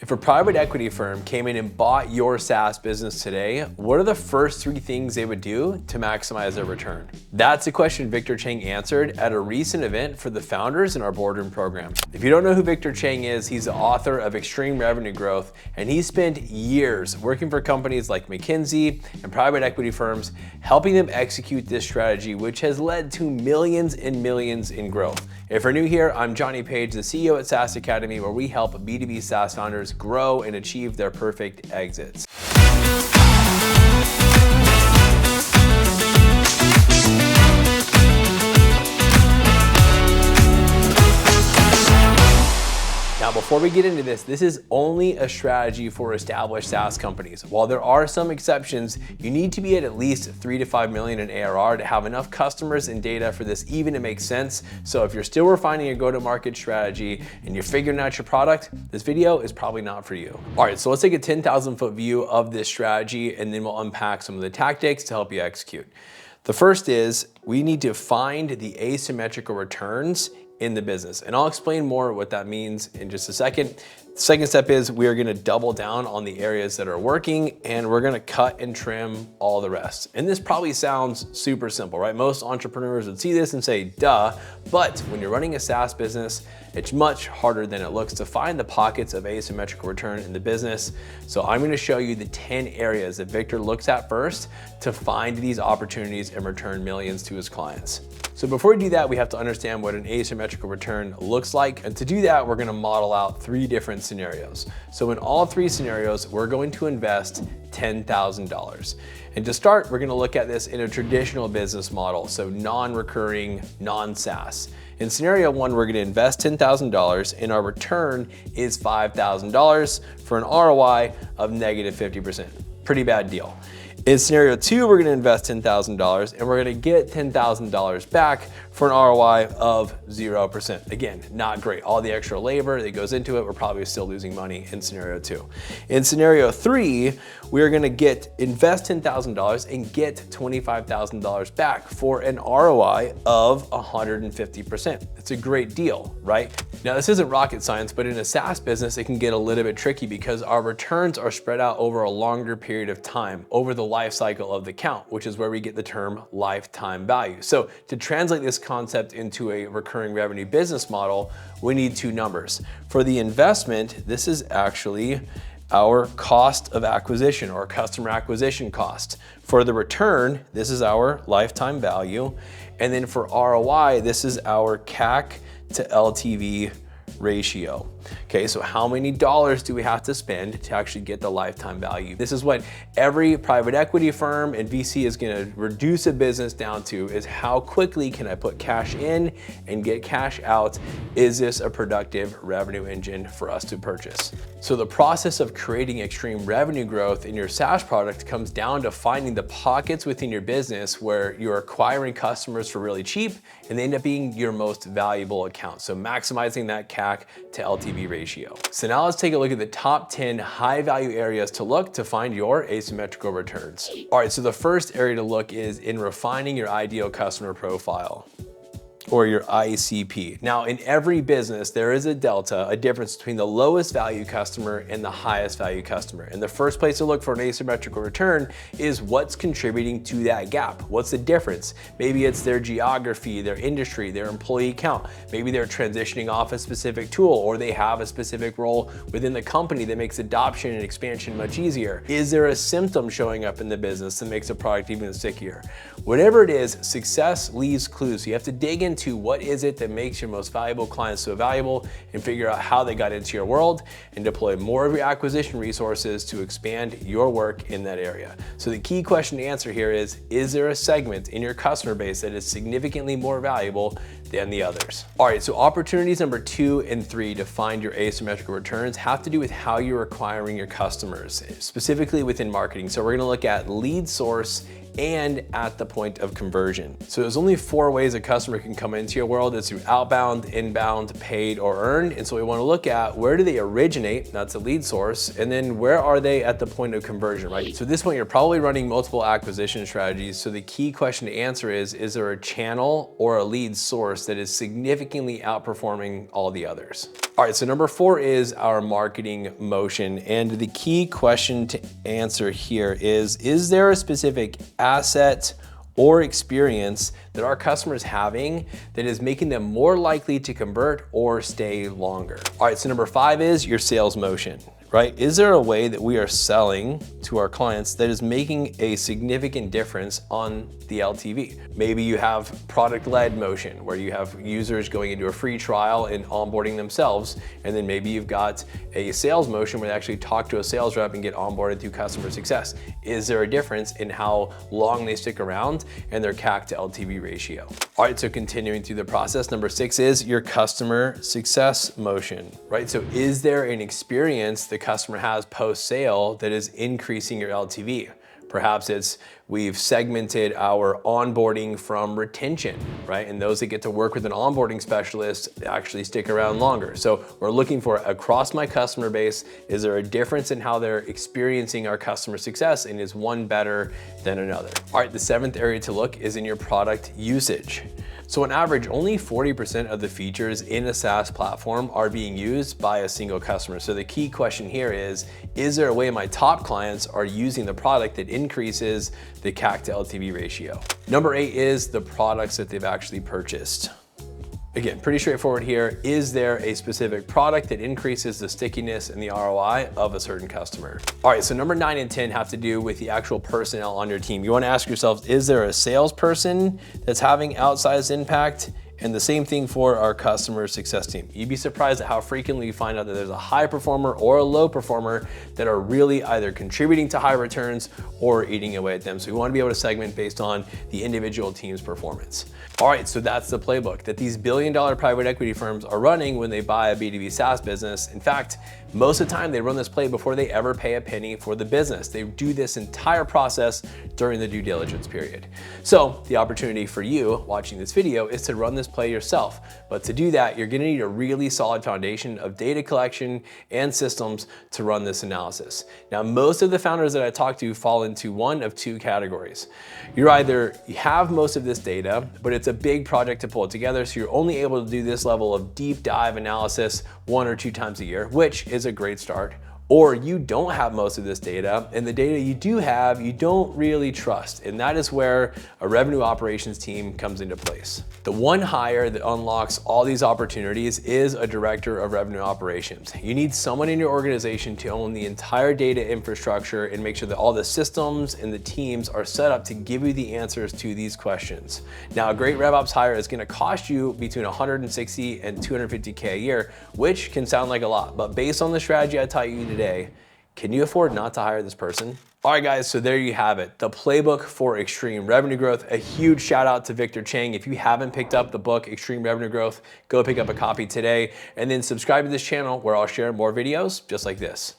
If a private equity firm came in and bought your SaaS business today, what are the first 3 things they would do to maximize their return? That's a question Victor Cheng answered at a recent event for the founders in our boardroom program. If you don't know who Victor Cheng is, he's the author of Extreme Revenue Growth, and he spent years working for companies like McKinsey and private equity firms, helping them execute this strategy, which has led to millions and millions in growth. If you're new here, I'm Johnny Page, the CEO at SaaS Academy, where we help B2B SaaS founders grow and achieve their perfect exits. Now, before we get into this is only a strategy for established SaaS companies. While there are some exceptions, you need to be at least 3 to 5 million in ARR to have enough customers and data for this even to make sense. So if you're still refining your go-to-market strategy and you're figuring out your product, this video is probably not for you. All right, so let's take a 10,000 foot view of this strategy, and then we'll unpack some of the tactics to help you execute. The first is we need to find the asymmetrical returns in the business. And I'll explain more what that means in just a second. The second step is we are gonna double down on the areas that are working, and we're gonna cut and trim all the rest. And this probably sounds super simple, right? Most entrepreneurs would see this and say, duh, but when you're running a SaaS business, it's much harder than it looks to find the pockets of asymmetrical return in the business. So I'm gonna show you the 10 areas that Victor looks at first to find these opportunities and return millions to his clients. So before we do that, we have to understand what an asymmetrical return looks like. And to do that, we're gonna model out 3 different scenarios. So in all 3 scenarios, we're going to invest $10,000. And to start, we're gonna look at this in a traditional business model, so non-recurring, non-SaaS. In scenario 1, we're gonna invest $10,000 and our return is $5,000 for an ROI of negative 50%. Pretty bad deal. In scenario 2, we're gonna invest $10,000 and we're gonna get $10,000 back for an ROI of 0%. Again, not great. All the extra labor that goes into it, we're probably still losing money in scenario 2. In scenario 3, we're gonna invest $10,000 and get $25,000 back for an ROI of 150%. It's a great deal, right? Now, this isn't rocket science, but in a SaaS business, it can get a little bit tricky because our returns are spread out over a longer period of time, over the life cycle of the account, which is where we get the term lifetime value. So to translate this concept into a recurring revenue business model, we need 2 numbers. For the investment, this is actually our cost of acquisition or customer acquisition cost. For the return, this is our lifetime value. And then for ROI, this is our CAC to LTV ratio. Okay, so how many dollars do we have to spend to actually get the lifetime value? This is what every private equity firm and VC is gonna reduce a business down to, is how quickly can I put cash in and get cash out? Is this a productive revenue engine for us to purchase? So the process of creating extreme revenue growth in your SaaS product comes down to finding the pockets within your business where you're acquiring customers for really cheap and they end up being your most valuable account. So maximizing that CAC to LTV ratio. So now let's take a look at the top 10 high value areas to look to find your asymmetrical returns. All right, so the first area to look is in refining your ideal customer profile, or your ICP. Now, in every business, there is a delta, a difference between the lowest value customer and the highest value customer. And the first place to look for an asymmetrical return is what's contributing to that gap. What's the difference? Maybe it's their geography, their industry, their employee count. Maybe they're transitioning off a specific tool, or they have a specific role within the company that makes adoption and expansion much easier. Is there a symptom showing up in the business that makes a product even stickier? Whatever it is, success leaves clues. So you have to dig into what is it that makes your most valuable clients so valuable and figure out how they got into your world and deploy more of your acquisition resources to expand your work in that area. So the key question to answer here is there a segment in your customer base that is significantly more valuable than the others? All right, so opportunities number 2 and 3 to find your asymmetrical returns have to do with how you're acquiring your customers, specifically within marketing. So we're gonna look at lead source and at the point of conversion. So there's only 4 ways a customer can come into your world. It's through outbound, inbound, paid, or earned. And so we want to look at where do they originate, that's a lead source, and then where are they at the point of conversion, right? So at this point, you're probably running multiple acquisition strategies. So the key question to answer is there a channel or a lead source that is significantly outperforming all the others? All right, so number 4 is our marketing motion. And the key question to answer here is there a specific asset or experience that our customers having that is making them more likely to convert or stay longer? All right, so number 5 is your sales motion, right? Is there a way that we are selling to our clients that is making a significant difference on the LTV? Maybe you have product-led motion where you have users going into a free trial and onboarding themselves, and then maybe you've got a sales motion where they actually talk to a sales rep and get onboarded through customer success. Is there a difference in how long they stick around and their CAC to LTV ratio? All right, so continuing through the process, number 6 is your customer success motion, right? So is there an experience the customer has post-sale that is increasing your LTV? Perhaps it's we've segmented our onboarding from retention, right? And those that get to work with an onboarding specialist actually stick around longer. So we're looking for across my customer base, is there a difference in how they're experiencing our customer success, and is one better than another? All right, the 7th area to look is in your product usage. So on average, only 40% of the features in a SaaS platform are being used by a single customer. So the key question here is there a way my top clients are using the product that increases the CAC to LTV ratio? Number 8 is the products that they've actually purchased. Again, pretty straightforward here. Is there a specific product that increases the stickiness and the ROI of a certain customer? All right, so number 9 and 10 have to do with the actual personnel on your team. You want to ask yourself, is there a salesperson that's having outsized impact? And the same thing for our customer success team. You'd be surprised at how frequently you find out that there's a high performer or a low performer that are really either contributing to high returns or eating away at them. So we want to be able to segment based on the individual team's performance. All right, so that's the playbook that these billion-dollar private equity firms are running when they buy a B2B SaaS business. In fact, most of the time they run this play before they ever pay a penny for the business. They do this entire process during the due diligence period. So the opportunity for you watching this video is to run this play yourself. But to do that, you're gonna need a really solid foundation of data collection and systems to run this analysis. Now, most of the founders that I talk to fall into one of 2 categories. You have most of this data, but it's a big project to pull it together, so you're only able to do this level of deep dive analysis 1 or 2 times a year, which is a great start. Or you don't have most of this data, and the data you do have, you don't really trust. And that is where a revenue operations team comes into place. The one hire that unlocks all these opportunities is a director of revenue operations. You need someone in your organization to own the entire data infrastructure and make sure that all the systems and the teams are set up to give you the answers to these questions. Now, a great RevOps hire is gonna cost you between $160 and $250K a year, which can sound like a lot, but based on the strategy I taught you today, can you afford not to hire this person? All right, guys, so there you have it. The playbook for extreme revenue growth. A huge shout out to Victor Chang. If you haven't picked up the book, Extreme Revenue Growth, go pick up a copy today, and then subscribe to this channel where I'll share more videos just like this.